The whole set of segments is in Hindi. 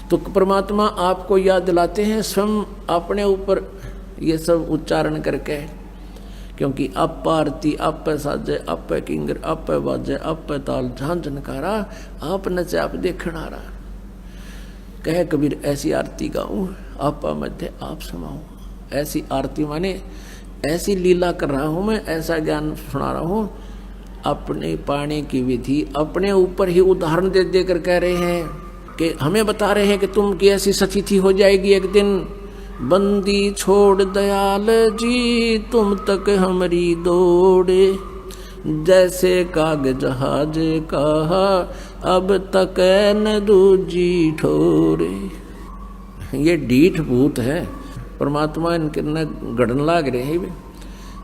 तो परमात्मा आपको याद दिलाते हैं स्वयं अपने ऊपर ये सब उच्चारण करके, क्योंकि अप आरती अप साजे अप किंगर अप बाजे अप ताल झांझ नकारा आप नचे आप देखण आ रहा। कहे कबीर ऐसी आरती गाऊं आप मध्य आप समाऊं। ऐसी आरती माने ऐसी लीला कर रहा हूं मैं, ऐसा ज्ञान सुना रहा हूं। अपने पाने की विधि अपने ऊपर ही उदाहरण दे देकर कह रहे हैं कि हमें बता रहे हैं कि तुम की ऐसी सतिथि हो जाएगी एक दिन। बंदी छोड़ दयाल जी तुम तक हमारी दौड़े, जैसे काग जहाज कहा अब तक न दूजी ठोरे। ये डीठ भूत है, परमात्मा इनके न गढ़न लाग रहे हैं।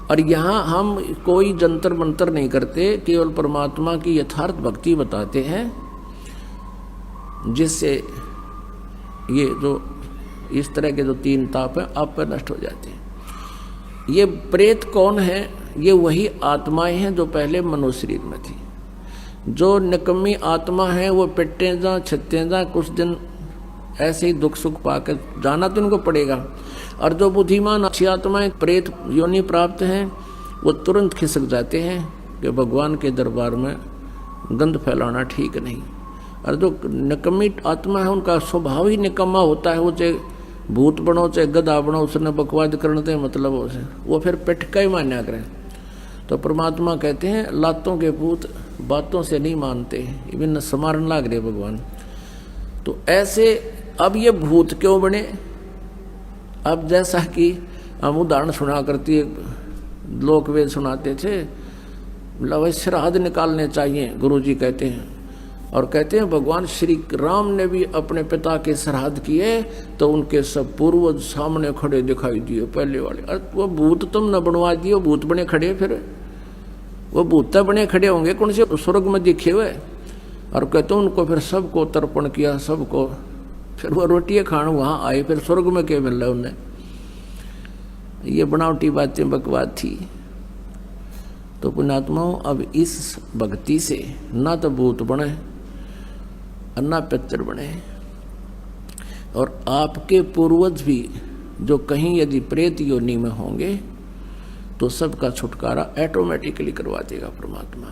और यहाँ हम कोई जंतर मंतर नहीं करते, केवल परमात्मा की यथार्थ भक्ति बताते हैं, जिससे ये जो इस तरह के जो तीन ताप हैं आप पर नष्ट हो जाते हैं। ये प्रेत कौन है? ये वही आत्माएं हैं जो पहले मनुष्य शरीर में थी। जो निकम्मी आत्मा है वो पिट्टे जा छत्ते जा कुछ दिन ऐसे ही दुख सुख पाकर जाना तो उनको पड़ेगा। और जो बुद्धिमान अच्छी आत्माएं प्रेत योनि प्राप्त हैं वो तुरंत खिसक जाते हैं कि भगवान के दरबार में गंध फैलाना ठीक नहीं। और जो निकम्मी आत्मा है उनका स्वभाव ही निकम्मा होता है। वो चाहे भूत बनो चाहे गधा बनो, उसने बकवाद करने से मतलब वो फिर पिट का ही मान्या करें। तो परमात्मा कहते हैं लातों के भूत बातों से नहीं मानते, इवन समारन लाग रहे भगवान। तो ऐसे अब ये भूत क्यों बने? अब जैसा कि हम उदाहरण सुना करती लोक वेद सुनाते थे, मतलब श्राद्ध निकालने चाहिए गुरुजी कहते हैं। और कहते हैं भगवान श्री राम ने भी अपने पिता के श्राद्ध किए तो उनके सब पूर्वज सामने खड़े दिखाई दिए पहले वाले। अरे वो भूत तुम न बनवा दिए, भूत बने खड़े, फिर वो भूत बने खड़े होंगे कौन से स्वर्ग में दिखे हुए। और कहते उनको फिर सबको तर्पण किया, सबको फिर वो रोटियाँ खान वहाँ आए, फिर स्वर्ग में क्या मिल रहा है उन्हें? ये बनावटी बातें बकवाद थी। तो पुण्यात्माओं अब इस भक्ति से ना तो भूत बने अन्ना पितर बने। और आपके पूर्वज भी जो कहीं यदि प्रेत योनि में होंगे तो सबका छुटकारा ऑटोमेटिकली करवा देगा परमात्मा।